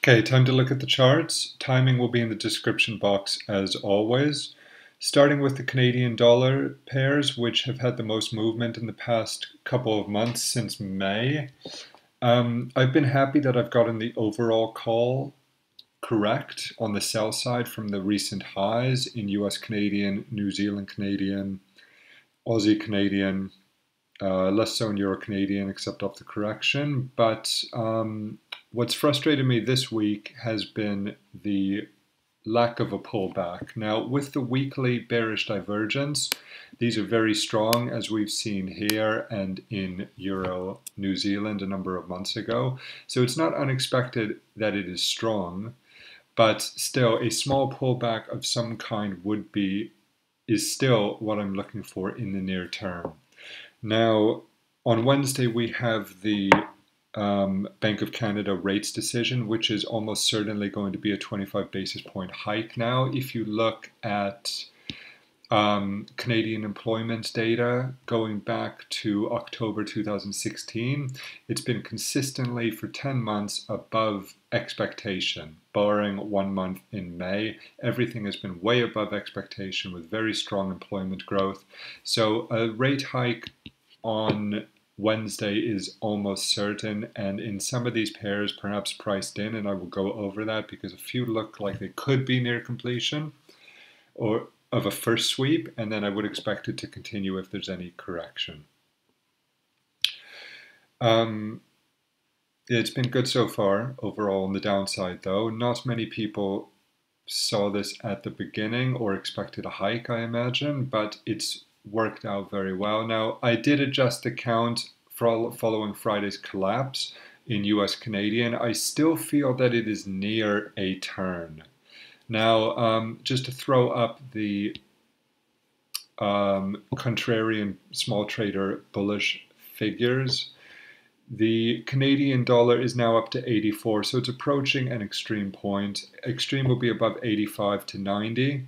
Okay, time to look at the charts. Timing will be in the description box as always. Starting with the Canadian dollar pairs, which have had the most movement in the past couple of months since May. I've been happy that I've gotten the overall call correct on the sell side from the recent highs in US Canadian, New Zealand Canadian, Aussie Canadian, less so in Euro Canadian, except off the correction. But what's frustrated me this week has been the lack of a pullback. Now, with the weekly bearish divergence, these are very strong, as we've seen here and in Euro New Zealand a number of months ago. So it's not unexpected that it is strong, but still a small pullback of some kind is still what I'm looking for in the near term. Now, on Wednesday, we have the Bank of Canada rates decision, which is almost certainly going to be a 25 basis point hike. Now, if you look at Canadian employment data going back to October 2016, it's been consistently for 10 months above expectation, barring 1 month in May. Everything has been way above expectation with very strong employment growth. So a rate hike on Wednesday is almost certain, and in some of these pairs perhaps priced in, and I will go over that because a few look like they could be near completion or of a first sweep, and then I would expect it to continue if there's any correction. It's been good so far overall on the downside though. Not many people saw this at the beginning or expected a hike, I imagine, but it's worked out very well. Now, I did adjust the count following Friday's collapse in US Canadian. I still feel that it is near a turn. Now, just to throw up the contrarian small trader bullish figures, the Canadian dollar is now up to 84, so it's approaching an extreme point. Extreme will be above 85 to 90.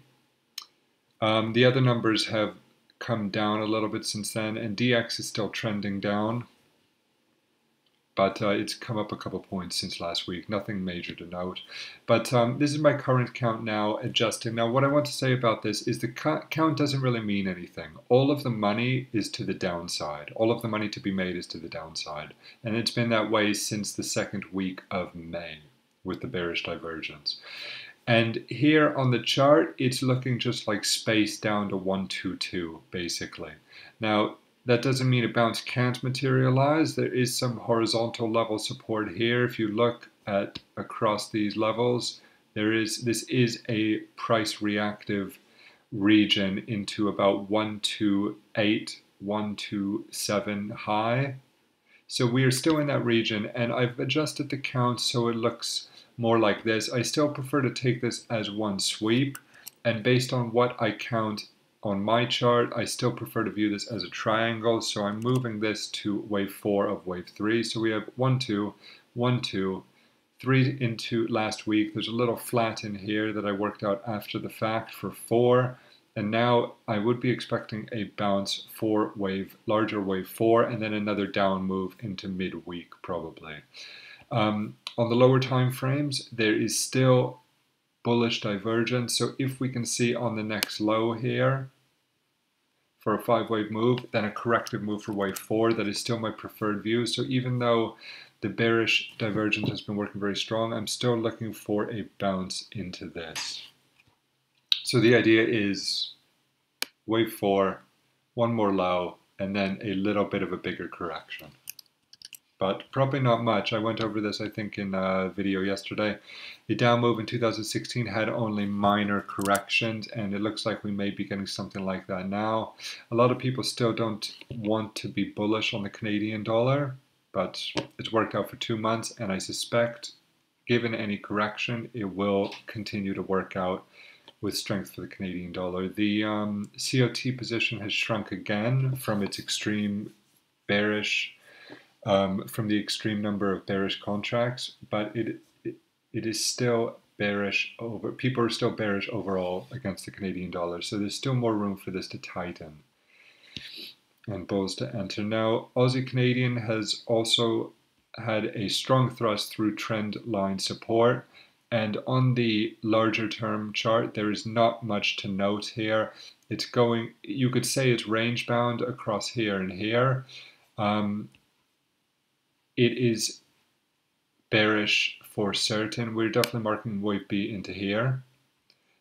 The other numbers have come down a little bit since then, and DX is still trending down, but it's come up a couple points since last week. Nothing major to note. But this is my current count now, adjusting. Now, what I want to say about this is the count doesn't really mean anything. All of the money is to the downside. All of the money to be made is to the downside. And it's been that way since the second week of May with the bearish divergence. And here on the chart, it's looking just like space down to 122, basically. Now, that doesn't mean a bounce can't materialize. There is some horizontal level support here. If you look at across these levels, this is a price reactive region into about 128, 127 high. So we are still in that region, and I've adjusted the count so it looks more like this. I still prefer to take this as one sweep, and based on what I count on my chart, I still prefer to view this as a triangle, so I'm moving this to wave 4 of wave 3. So we have 1, 2, 1, 2, 3 into last week. There's a little flat in here that I worked out after the fact for 4, and now I would be expecting a bounce for larger wave 4, and then another down move into midweek probably. On the lower time frames, there is still bullish divergence. So if we can see on the next low here for a 5-wave move, then a corrective move for wave 4, that is still my preferred view. So even though the bearish divergence has been working very strong, I'm still looking for a bounce into this. So the idea is wave 4, one more low, and then a little bit of a bigger correction. But probably not much. I went over this, I think, in a video yesterday. The down move in 2016 had only minor corrections, and it looks like we may be getting something like that now. A lot of people still don't want to be bullish on the Canadian dollar, but it's worked out for 2 months, and I suspect, given any correction, it will continue to work out with strength for the Canadian dollar. The COT position has shrunk again from its extreme bearish from the extreme number of bearish contracts, but it is still bearish people are still bearish overall against the Canadian dollar, so there's still more room for this to tighten and bulls to enter. Now, Aussie Canadian has also had a strong thrust through trend line support. And on the larger term chart, there is not much to note here. It's going, you could say it's range bound across here and here. It is bearish for certain. We're definitely marking wave B into here.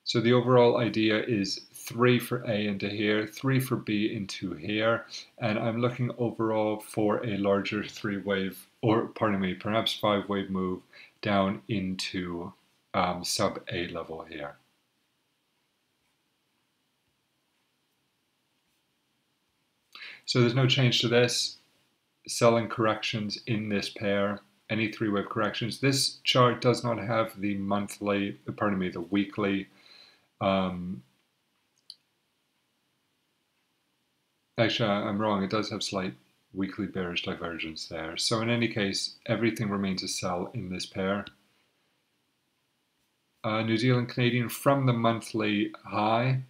So the overall idea is 3 for A into here, 3 for B into here, and I'm looking overall for a larger 3-wave, or pardon me, perhaps 5-wave move down into sub A level here. So there's no change to this. Selling corrections in this pair, any 3-wave corrections. This chart does not have the monthly, pardon me, the weekly. Actually, I'm wrong. It does have slight weekly bearish divergence there. So in any case, everything remains a sell in this pair. New Zealand Canadian from the monthly high,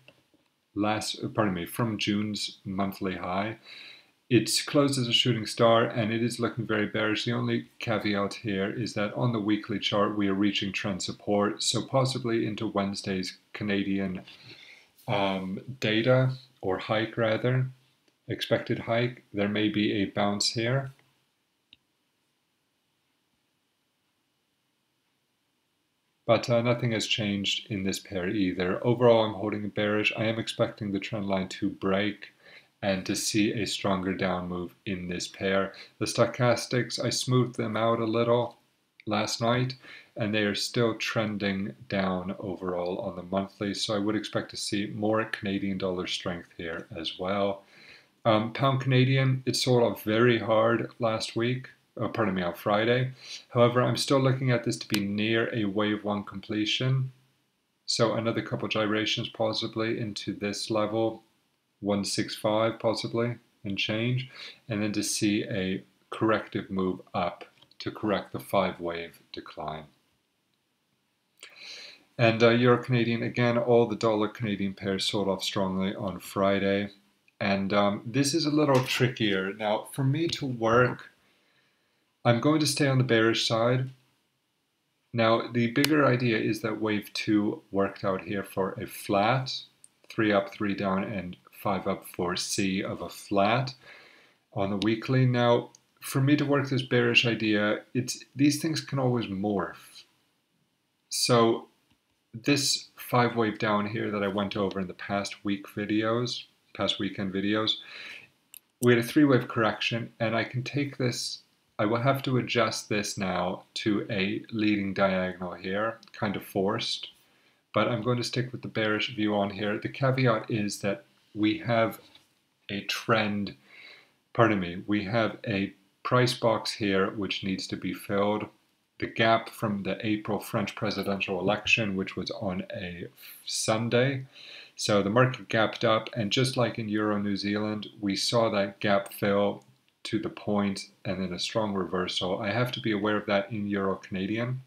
from June's monthly high. It's closed as a shooting star and it is looking very bearish. The only caveat here is that on the weekly chart we are reaching trend support, so possibly into Wednesday's Canadian data, or hike rather, expected hike, there may be a bounce here. But nothing has changed in this pair either. Overall, I'm holding bearish. I am expecting the trend line to break and to see a stronger down move in this pair. The stochastics, I smoothed them out a little last night, and they are still trending down overall on the monthly, so I would expect to see more Canadian dollar strength here as well. Pound Canadian, it sold off very hard last week. On Friday. However, I'm still looking at this to be near a wave 1 completion. So another couple gyrations possibly into this level, 165 possibly, and change. And then to see a corrective move up to correct the 5-wave decline. And Euro Canadian, again, all the dollar Canadian pairs sold off strongly on Friday. And this is a little trickier. Now, for me to work, I'm going to stay on the bearish side. Now, the bigger idea is that wave 2 worked out here for a flat, 3 up, 3 down, and 5 up for C of a flat on the weekly. Now, for me to work this bearish idea, these things can always morph. So this 5-wave down here that I went over in the past weekend videos, we had a 3-wave correction, and I can take this, I will have to adjust this now to a leading diagonal here, kind of forced, but I'm going to stick with the bearish view on here. The caveat is that we have a trend, we have a price box here which needs to be filled. The gap from the April French presidential election, which was on a Sunday. So the market gapped up, and just like in Euro New Zealand, we saw that gap fill to the point and then a strong reversal. I have to be aware of that in Euro Canadian.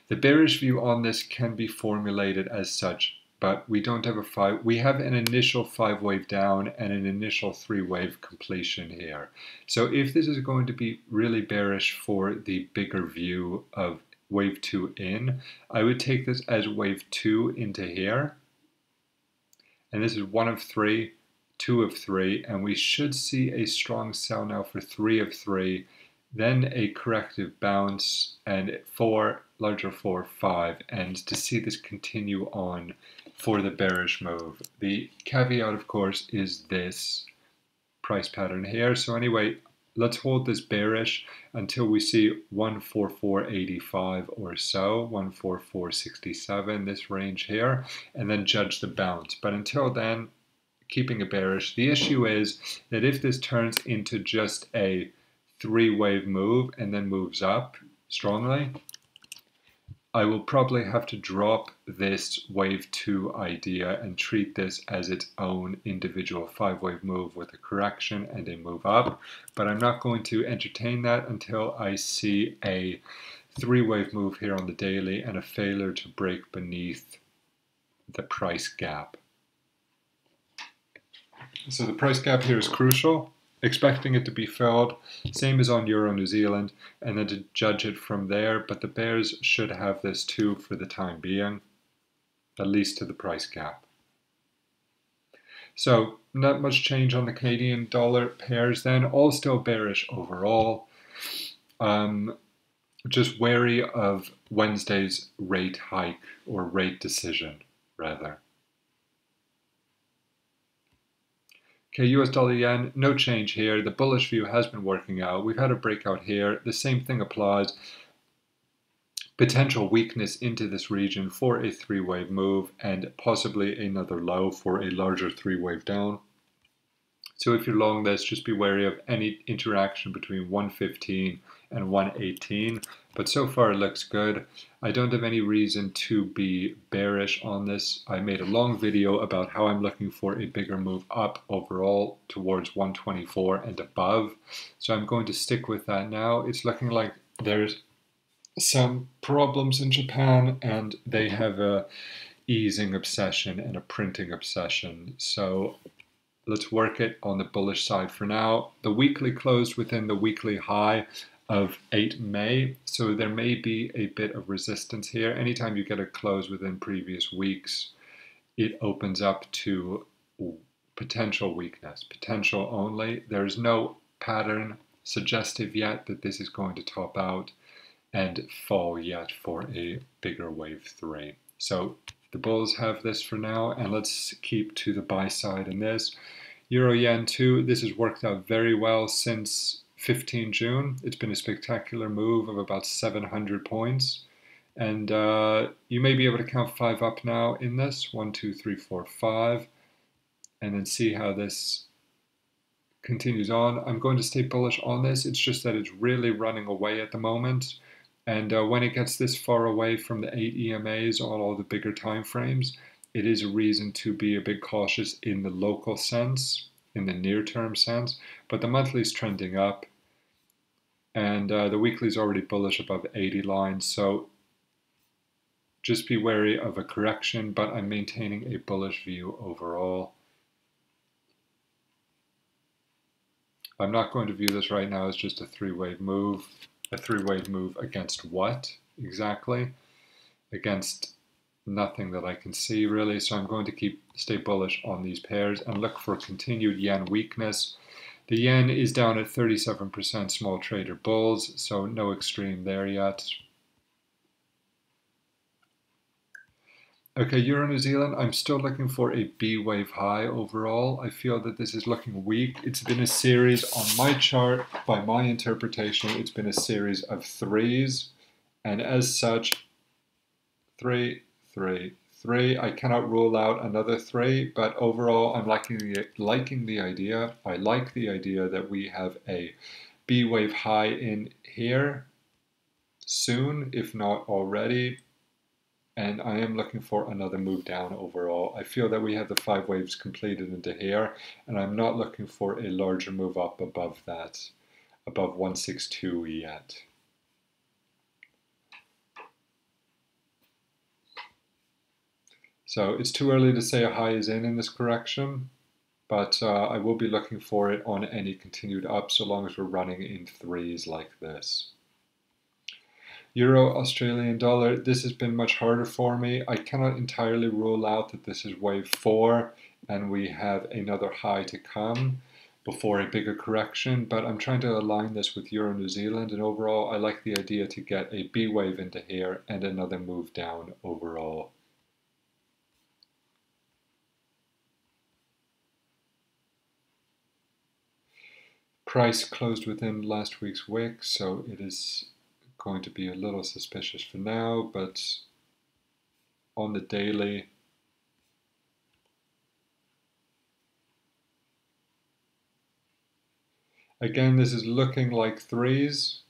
The bearish view on this can be formulated as such, but we don't have we have an initial 5-wave down and an initial 3-wave completion here. So if this is going to be really bearish for the bigger view of wave 2 in, I would take this as wave 2 into here. And this is 1 of 3, 2 of 3, and we should see a strong sell now for 3 of 3, then a corrective bounce, and 4, larger 4, 5, and to see this continue on for the bearish move. The caveat, of course, is this price pattern here. So anyway, let's hold this bearish until we see 144.85 or so, 144.67, this range here, and then judge the bounce. But until then, keeping it bearish. The issue is that if this turns into just a 3-wave move and then moves up strongly, I will probably have to drop this wave 2 idea and treat this as its own individual 5-wave move with a correction and a move up. But I'm not going to entertain that until I see a 3-wave move here on the daily and a failure to break beneath the price gap. So the price gap here is crucial. expecting it to be filled, same as on Euro New Zealand, and then to judge it from there. But the bears should have this too for the time being, at least to the price gap. So not much change on the Canadian dollar pairs then, all still bearish overall. Just wary of Wednesday's rate hike, or rate decision rather. Okay, US dollar yen, no change here. The bullish view has been working out. We've had a breakout here. The same thing applies. Potential weakness into this region for a three-wave move and possibly another low for a larger three-wave down. So if you're long this, just be wary of any interaction between 115 and 118. But so far it looks good. I don't have any reason to be bearish on this. I made a long video about how I'm looking for a bigger move up overall towards 124 and above. So I'm going to stick with that now. It's looking like there's some problems in Japan, and they have a easing obsession and a printing obsession. So let's work it on the bullish side for now. The weekly closed within the weekly high of 8 May, so there may be a bit of resistance here. Anytime you get a close within previous weeks, it opens up to potential weakness, potential only. There's no pattern suggestive yet that this is going to top out and fall yet for a bigger wave 3. So the bulls have this for now, and let's keep to the buy side in this. Euro yen 2, this has worked out very well since 15 June. It's been a spectacular move of about 700 points. And you may be able to count 5 up now in this. 1, 2, 3, 4, 5. And then see how this continues on. I'm going to stay bullish on this. It's just that it's really running away at the moment. And when it gets this far away from the 8 EMAs on all the bigger time frames, it is a reason to be a bit cautious in the local sense, in the near-term sense. But the monthly is trending up, and the weekly is already bullish above 80 lines. So just be wary of a correction, but I'm maintaining a bullish view overall. I'm not going to view this right now as just a three-wave move. A three-wave move against what exactly? Against nothing that I can see really. So I'm going to stay bullish on these pairs and look for continued yen weakness. The yen is down at 37% small trader bulls, so no extreme there yet. Okay, Euro New Zealand, I'm still looking for a B wave high overall. I feel that this is looking weak. It's been a series on my chart, by my interpretation, it's been a series of threes. And as such, 3, 3, 3. I cannot rule out another 3, but overall I'm liking the idea. I like the idea that we have a B wave high in here soon, if not already. And I am looking for another move down overall. I feel that we have the 5 waves completed into here, and I'm not looking for a larger move up above that, above 162 yet. So it's too early to say a high is in this correction, but I will be looking for it on any continued up so long as we're running in threes like this. Euro Australian dollar, this has been much harder for me. I cannot entirely rule out that this is wave 4 and we have another high to come before a bigger correction, but I'm trying to align this with Euro New Zealand, and overall I like the idea to get a B wave into here and another move down overall. Price closed within last week's wick, so it is going to be a little suspicious for now, but on the daily, again, this is looking like threes,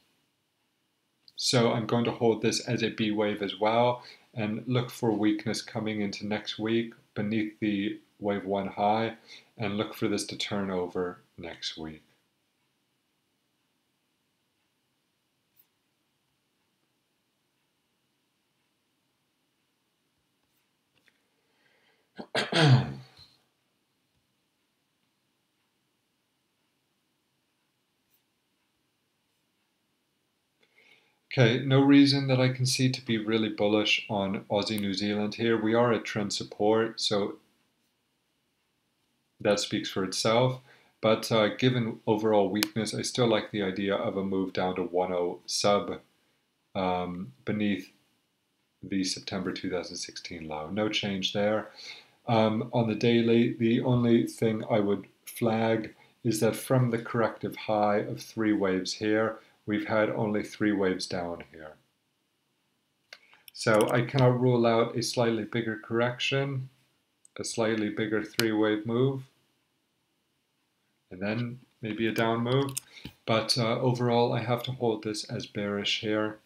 so I'm going to hold this as a B wave as well and look for weakness coming into next week beneath the wave 1 high, and look for this to turn over next week. Okay, no reason that I can see to be really bullish on Aussie New Zealand here. We are at trend support, so that speaks for itself. But given overall weakness, I still like the idea of a move down to 1.0 sub beneath the September 2016 low. No change there. On the daily, the only thing I would flag is that from the corrective high of 3 waves here, we've had only 3 waves down here. So I cannot rule out a slightly bigger correction, a slightly bigger 3-wave move, and then maybe a down move. But overall, I have to hold this as bearish here.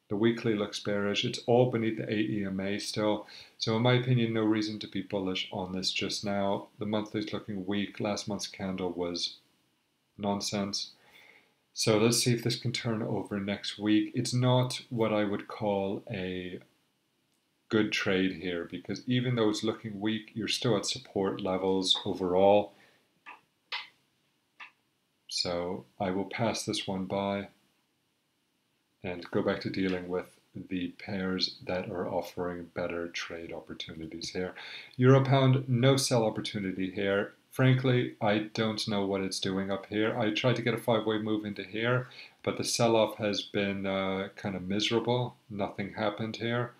The weekly looks bearish. It's all beneath the 8 EMA still. So in my opinion, no reason to be bullish on this just now. The monthly is looking weak. Last month's candle was nonsense. So let's see if this can turn over next week. It's not what I would call a good trade here, because even though it's looking weak, you're still at support levels overall. So I will pass this one by and go back to dealing with the pairs that are offering better trade opportunities here. Euro pound, no sell opportunity here. Frankly, I don't know what it's doing up here. I tried to get a 5-way move into here, but the sell-off has been kind of miserable. Nothing happened here.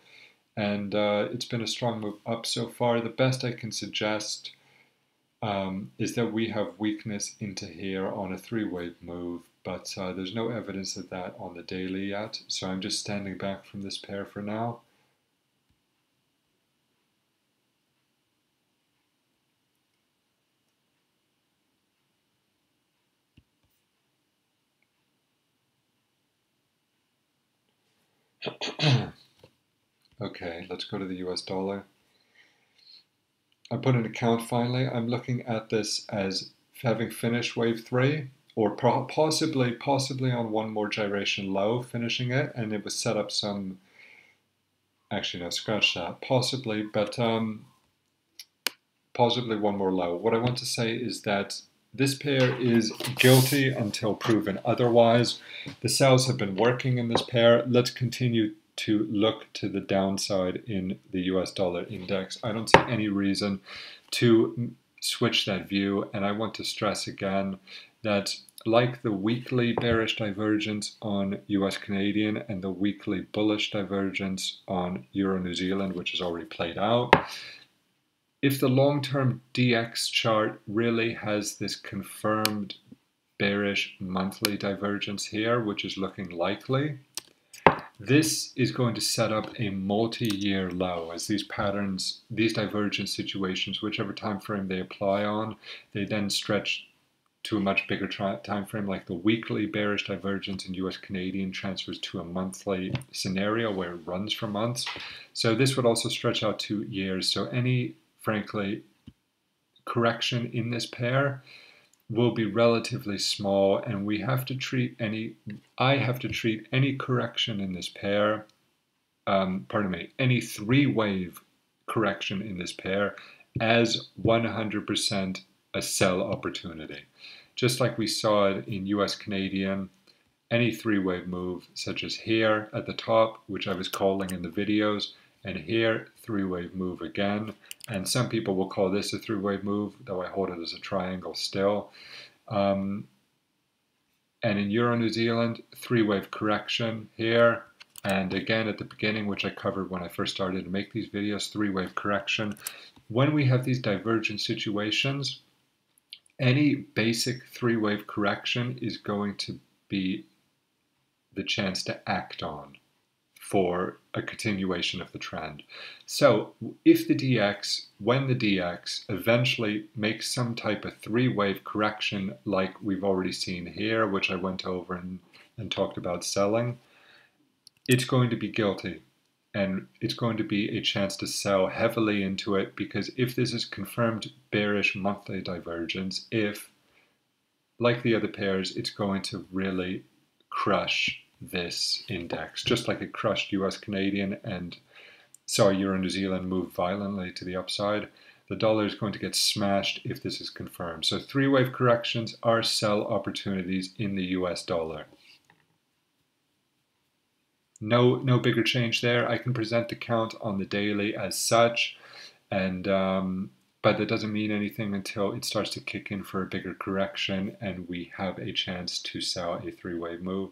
And it's been a strong move up so far. The best I can suggest is that we have weakness into here on a 3-wave move, but there's no evidence of that on the daily yet, so I'm just standing back from this pair for now. Okay, let's go to the US dollar. I put an account finally. I'm looking at this as having finished wave 3, or possibly on one more gyration low, finishing it, and it was set up some, actually no, scratch that, possibly, but possibly one more low. What I want to say is that this pair is guilty until proven otherwise. The sells have been working in this pair. Let's continue to look to the downside in the US dollar index. I don't see any reason to switch that view, and I want to stress again that like the weekly bearish divergence on US Canadian and the weekly bullish divergence on Euro New Zealand, which has already played out, if the long-term DX chart really has this confirmed bearish monthly divergence here, which is looking likely, this is going to set up a multi-year low as these patterns, these divergence situations, whichever time frame they apply on, they then stretch to a much bigger time frame, like the weekly bearish divergence in US Canadian transfers to a monthly scenario where it runs for months. So this would also stretch out 2 years. So any, frankly, correction in this pair will be relatively small, and we have to treat any, I have to treat any correction in this pair, any 3-wave correction in this pair as 100% a sell opportunity. Just like we saw it in US Canadian, any 3-wave move, such as here at the top, which I was calling in the videos, and here, 3-wave move again. And some people will call this a 3-wave move, though I hold it as a triangle still. And in Euro New Zealand, 3-wave correction here. And again, at the beginning, which I covered when I first started to make these videos, 3-wave correction. When we have these divergent situations, any basic 3-wave correction is going to be the chance to act on for a continuation of the trend. So if the DX, when the DX eventually makes some type of 3-wave correction like we've already seen here, which I went over and talked about selling, it's going to be guilty. And it's going to be a chance to sell heavily into it, because if this is confirmed bearish monthly divergence, if, like the other pairs, it's going to really crush this index, just like it crushed US Canadian and saw Euro New Zealand move violently to the upside. The dollar is going to get smashed if this is confirmed. So 3-wave corrections are sell opportunities in the US dollar. No bigger change there. I can present the count on the daily as such, and but that doesn't mean anything until it starts to kick in for a bigger correction and we have a chance to sell a three-wave move.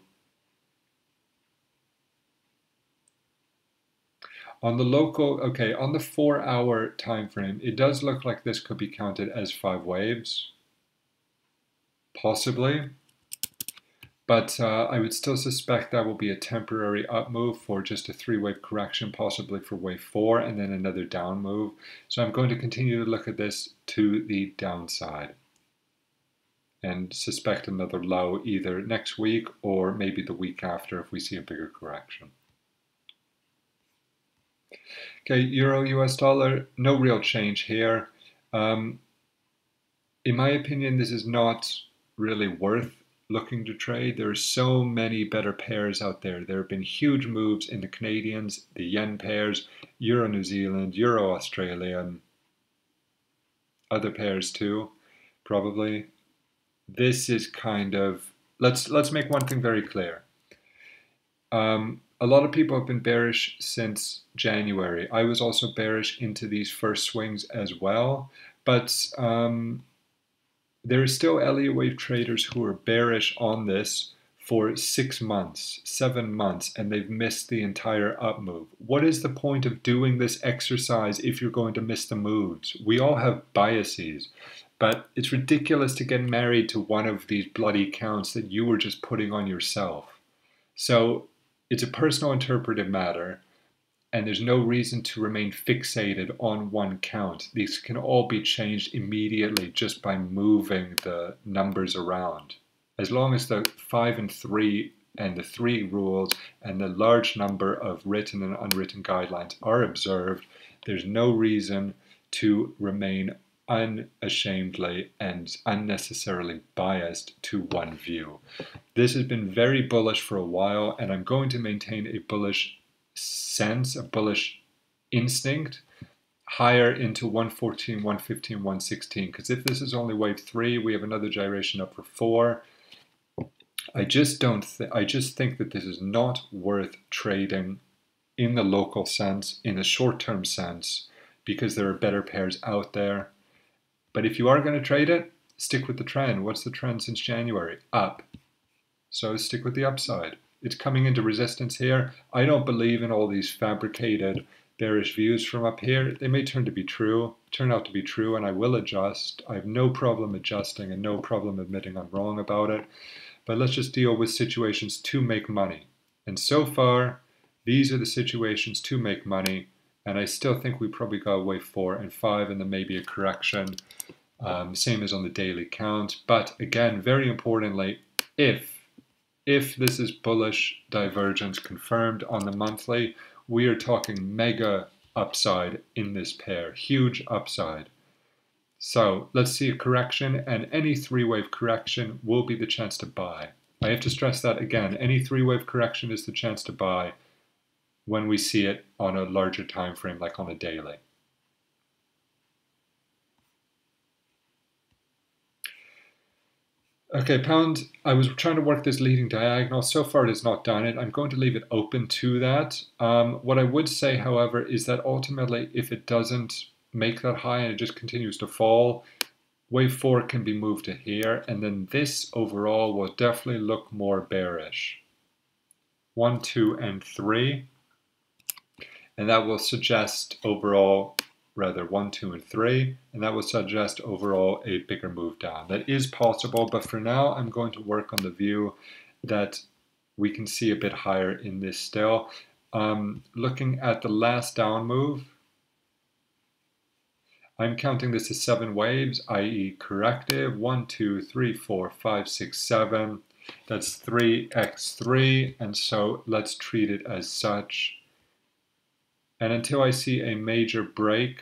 On the local, okay, on the 4-hour time frame, it does look like this could be counted as 5 waves, possibly. But I would still suspect that will be a temporary up move for just a 3-wave correction, possibly for wave 4, and then another down move. So I'm going to continue to look at this to the downside and suspect another low either next week or maybe the week after if we see a bigger correction. Okay, Euro US dollar, no real change here. In my opinion, this is not really worth looking to trade. There are so many better pairs out there. There have been huge moves in the Canadians, the yen pairs, Euro New Zealand, Euro Australian, other pairs too, probably. This is kind of, let's make one thing very clear. A lot of people have been bearish since January. I was also bearish into these first swings as well, but there are still Elliott Wave traders who are bearish on this for 6 months, 7 months, and they've missed the entire up move. What is the point of doing this exercise if you're going to miss the moves? We all have biases, but it's ridiculous to get married to one of these bloody counts that you were just putting on yourself. So it's a personal interpretive matter, and there's no reason to remain fixated on one count. These can all be changed immediately just by moving the numbers around. As long as the 5 and 3 and the 3 rules and the large number of written and unwritten guidelines are observed, there's no reason to remain unashamedly and unnecessarily biased to one view. This has been very bullish for a while, and I'm going to maintain a bullish sense, a bullish instinct higher into 114, 115, 116, because if this is only wave 3, we have another gyration up for 4. I just think that this is not worth trading in the local sense, in the short-term sense, because there are better pairs out there. But if you are going to trade it, stick with the trend. What's the trend since January? Up. So stick with the upside. It's coming into resistance here. I don't believe in all these fabricated bearish views from up here. They may turn out to be true, and I will adjust. I have no problem adjusting and no problem admitting I'm wrong about it. But let's just deal with situations to make money. And so far, these are the situations to make money. And I still think we probably got wave 4 and 5 and then maybe a correction. Same as on the daily count. But again, very importantly, if this is bullish divergence confirmed on the monthly, we are talking mega upside in this pair, huge upside. So let's see a correction, and any 3-wave correction will be the chance to buy. I have to stress that again, any 3-wave correction is the chance to buy when we see it on a larger time frame, like on a daily. Okay, pound, I was trying to work this leading diagonal. So far it has not done it. I'm going to leave it open to that. What I would say, however, is that ultimately if it doesn't make that high and it just continues to fall, wave 4 can be moved to here, and then this overall will definitely look more bearish. 1, 2, and 3. And that will suggest overall, rather 1, 2, and 3, and that will suggest overall a bigger move down. That is possible, but for now I'm going to work on the view that we can see a bit higher in this still. Looking at the last down move, I'm counting this as 7 waves, i.e. corrective. 1, 2, 3, 4, 5, 6, 7. That's 3x3, and so let's treat it as such. And until I see a major break,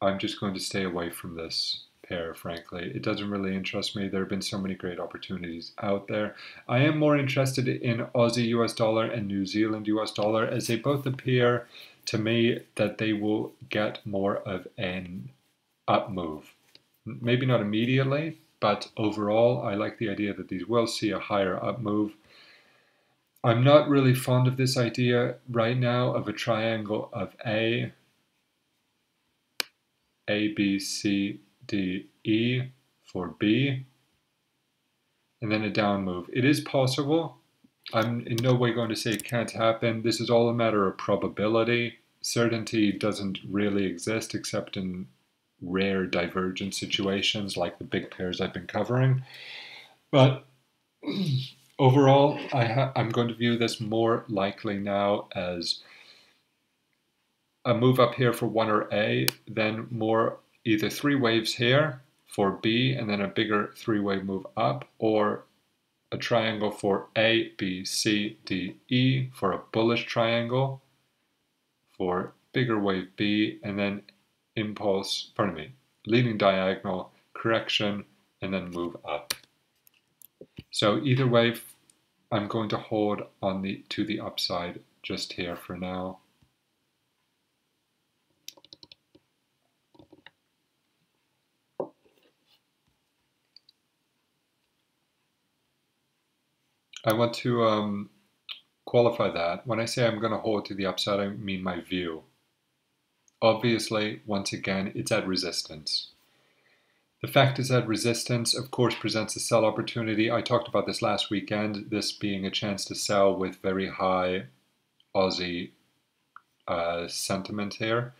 I'm just going to stay away from this pair, frankly. It doesn't really interest me. There have been so many great opportunities out there. I am more interested in Aussie US dollar and New Zealand US dollar, as they both appear to me that they will get more of an up move. Maybe not immediately, but overall I like the idea that these will see a higher up move. I'm not really fond of this idea right now of a triangle of A, B, C, D, E for B, and then a down move. It is possible. I'm in no way going to say it can't happen. This is all a matter of probability. Certainty doesn't really exist except in rare divergent situations like the big pairs I've been covering. But overall, I'm going to view this more likely now as a move up here for 1 or A, then more either 3 waves here for B and then a bigger 3-wave move up, or a triangle for A, B, C, D, E for a bullish triangle for bigger wave B, and then impulse, pardon me, leading diagonal, correction, and then move up. So either way, I'm going to hold on to the upside just here for now. I want to qualify that. When I say I'm going to hold to the upside, I mean my view. Obviously, once again, it's at resistance. The fact is that resistance, of course, presents a sell opportunity. I talked about this last weekend, this being a chance to sell with very high Aussie sentiment here.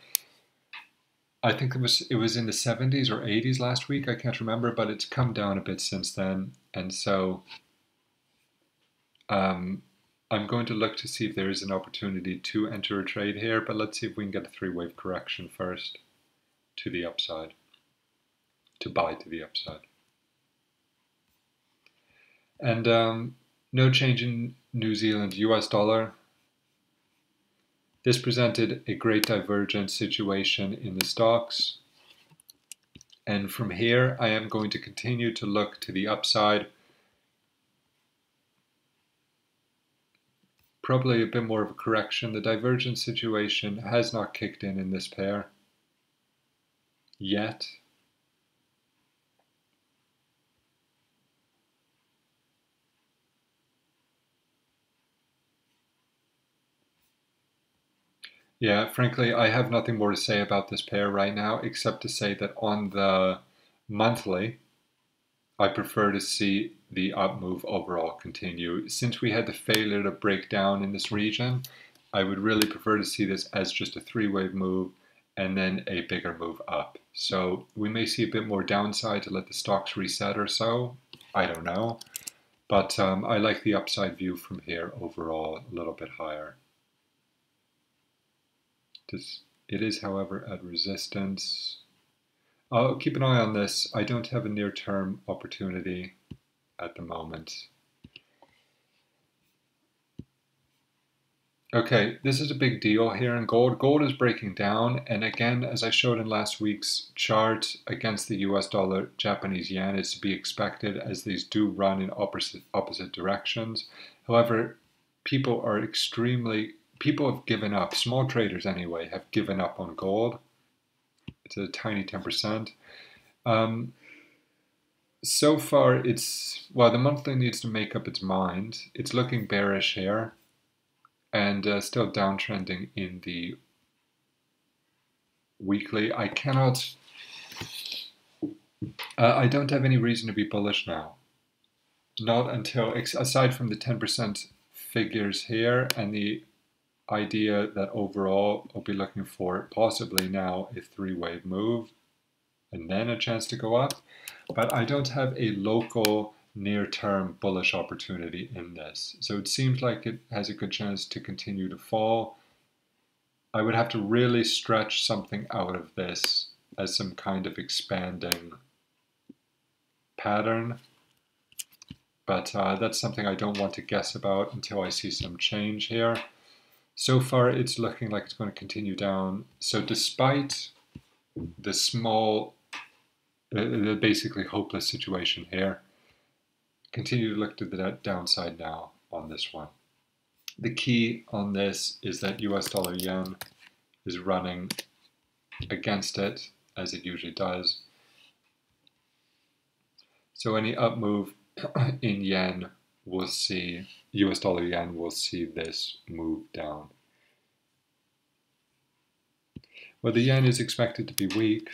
I think it was in the 70s or 80s last week. I can't remember, but it's come down a bit since then. And so I'm going to look to see if there is an opportunity to enter a trade here, but let's see if we can get a 3-wave correction first to the upside, to buy to the upside. And no change in New Zealand US dollar. This presented a great divergent situation in the stocks. And from here, I am going to continue to look to the upside. Probably a bit more of a correction. The divergent situation has not kicked in this pair yet. Yeah, frankly, I have nothing more to say about this pair right now, except to say that on the monthly, I prefer to see the up move overall continue. Since we had the failure to break down in this region, I would really prefer to see this as just a 3-wave move and then a bigger move up. So we may see a bit more downside to let the stocks reset or so. I don't know. But I like the upside view from here overall a little bit higher. It is, however, at resistance. I'll keep an eye on this. I don't have a near-term opportunity at the moment. Okay, this is a big deal here in gold. Gold is breaking down, and again, as I showed in last week's chart, against the US dollar, Japanese yen is to be expected as these do run in opposite directions. However, people have given up. Small traders anyway have given up on gold. It's a tiny 10%. So far, the monthly needs to make up its mind. It's looking bearish here and still downtrending in the weekly. I don't have any reason to be bullish now. Not until, aside from the 10% figures here and the idea that overall I'll be looking for possibly now a 3-wave move and then a chance to go up. But I don't have a local near-term bullish opportunity in this. So it seems like it has a good chance to continue to fall. I would have to really stretch something out of this as some kind of expanding pattern. But that's something I don't want to guess about until I see some change here. So far, it's looking like it's going to continue down. So despite the small, the basically hopeless situation here, continue to look to the downside now on this one. The key on this is that US dollar yen is running against it, as it usually does. So any up move in yen we'll see US dollar yen will see this move down. Well, the yen is expected to be weak,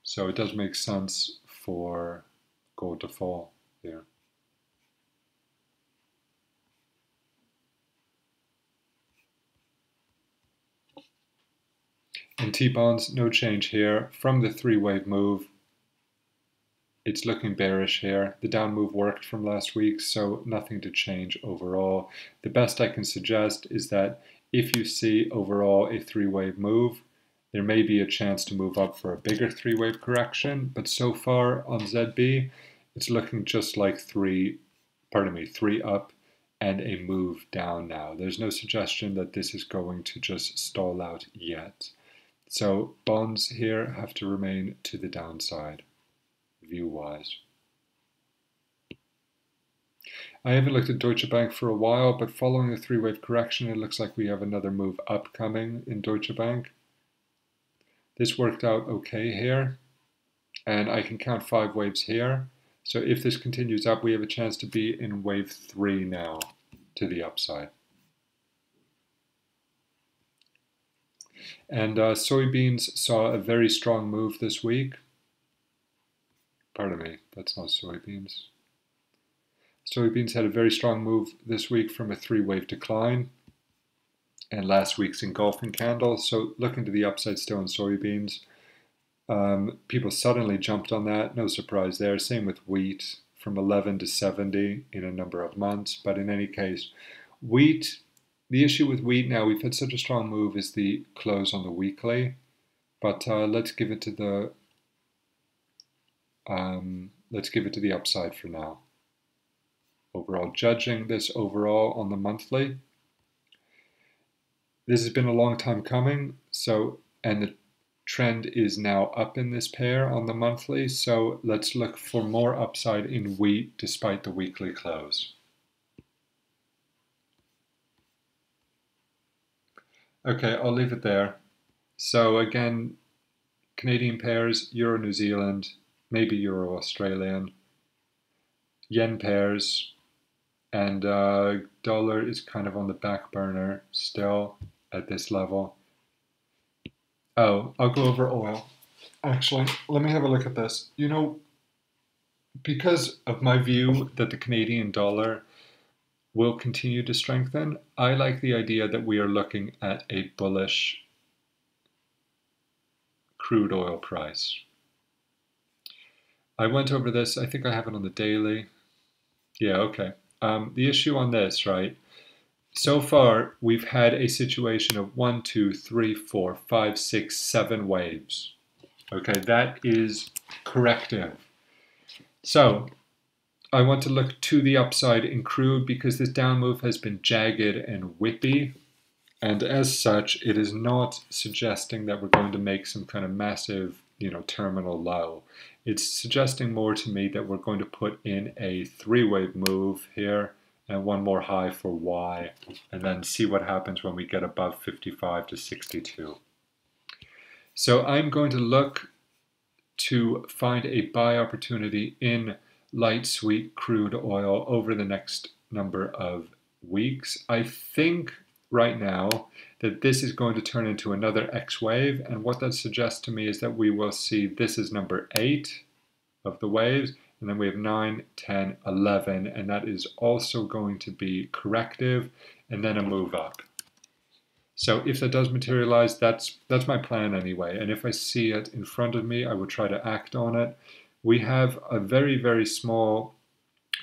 so it does make sense for gold to fall here. In T-bonds, no change here. From the three-wave move, it's looking bearish here. The down move worked from last week, so nothing to change overall. The best I can suggest is that if you see overall a three-wave move, there may be a chance to move up for a bigger three-wave correction, but so far on ZB, it's looking just like three up and a move down now. There's no suggestion that this is going to just stall out yet. So bonds here have to remain to the downside, view-wise. I haven't looked at Deutsche Bank for a while, but following the three-wave correction, it looks like we have another move upcoming in Deutsche Bank. This worked out okay here, and I can count 5 waves here. So if this continues up, we have a chance to be in wave 3 now to the upside. And soybeans saw a very strong move this week. Pardon me, that's not soybeans. Soybeans had a very strong move this week from a 3-wave decline and last week's engulfing candle. So looking to the upside still in soybeans. People suddenly jumped on that, no surprise there. Same with wheat, from 11 to 70 in a number of months. But in any case, wheat, the issue with wheat now, we've had such a strong move, is the close on the weekly. But let's give it to the upside for now. Overall, judging this overall on the monthly, this has been a long time coming. And the trend is now up in this pair on the monthly. So let's look for more upside in wheat despite the weekly close. Okay, I'll leave it there. So again, Canadian pairs, Euro New Zealand, maybe Euro Australian, yen pairs, and dollar is kind of on the back burner still at this level. Oh, I'll go over oil. Actually, let me have a look at this. You know, because of my view that the Canadian dollar will continue to strengthen, I like the idea that we are looking at a bullish crude oil price. I went over this, I think I have it on the daily. Yeah, okay. The issue on this, right? So far, we've had a situation of 1, 2, 3, 4, 5, 6, 7 waves. Okay, that is corrective. So I want to look to the upside in crude because this down move has been jagged and whippy. And as such, it is not suggesting that we're going to make some kind of massive, terminal low. It's suggesting more to me that we're going to put in a 3-wave move here and one more high for Y, and then see what happens when we get above 55 to 62. So I'm going to look to find a buy opportunity in light sweet crude oil over the next number of weeks. I think right now that this is going to turn into another X wave, and what that suggests to me is that we will see this is number 8 of the waves, and then we have 9, 10, 11, and that is also going to be corrective and then a move up. So if that does materialize, that's my plan anyway, and if I see it in front of me, I will try to act on it. We have a very, very small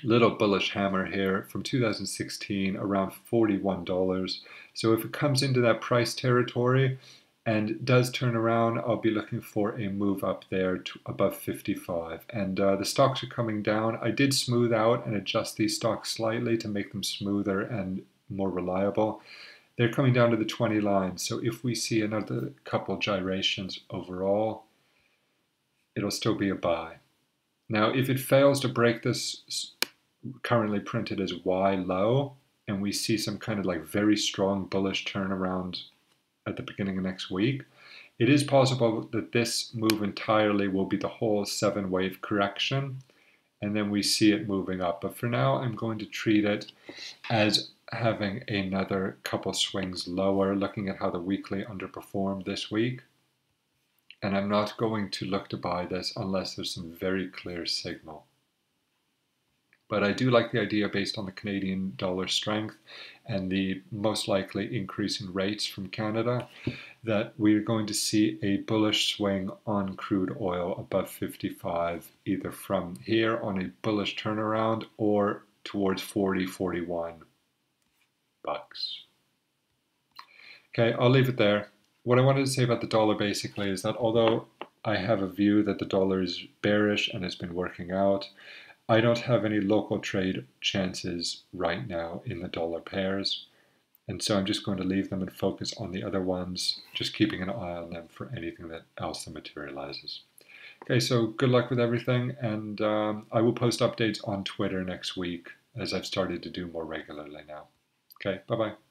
little bullish hammer here from 2016 around $41. So if it comes into that price territory and does turn around, I'll be looking for a move up there to above 55. And the stocks are coming down. I did smooth out and adjust these stocks slightly to make them smoother and more reliable. They're coming down to the 20 line. So if we see another couple gyrations overall, it'll still be a buy. Now, if it fails to break this currently printed as Y low, and we see some kind of like very strong bullish turnaround at the beginning of next week, it is possible that this move entirely will be the whole 7-wave correction, and then we see it moving up. But for now, I'm going to treat it as having another couple swings lower, looking at how the weekly underperformed this week. And I'm not going to look to buy this unless there's some very clear signal. But I do like the idea based on the Canadian dollar strength and the most likely increase in rates from Canada that we're going to see a bullish swing on crude oil above 55, either from here on a bullish turnaround or towards 40, 41 bucks. Okay, I'll leave it there. What I wanted to say about the dollar basically is that although I have a view that the dollar is bearish and has been working out, I don't have any local trade chances right now in the dollar pairs. And so I'm just going to leave them and focus on the other ones, just keeping an eye on them for anything else that materializes. Okay, so good luck with everything. And I will post updates on Twitter next week as I've started to do more regularly now. Okay, bye-bye.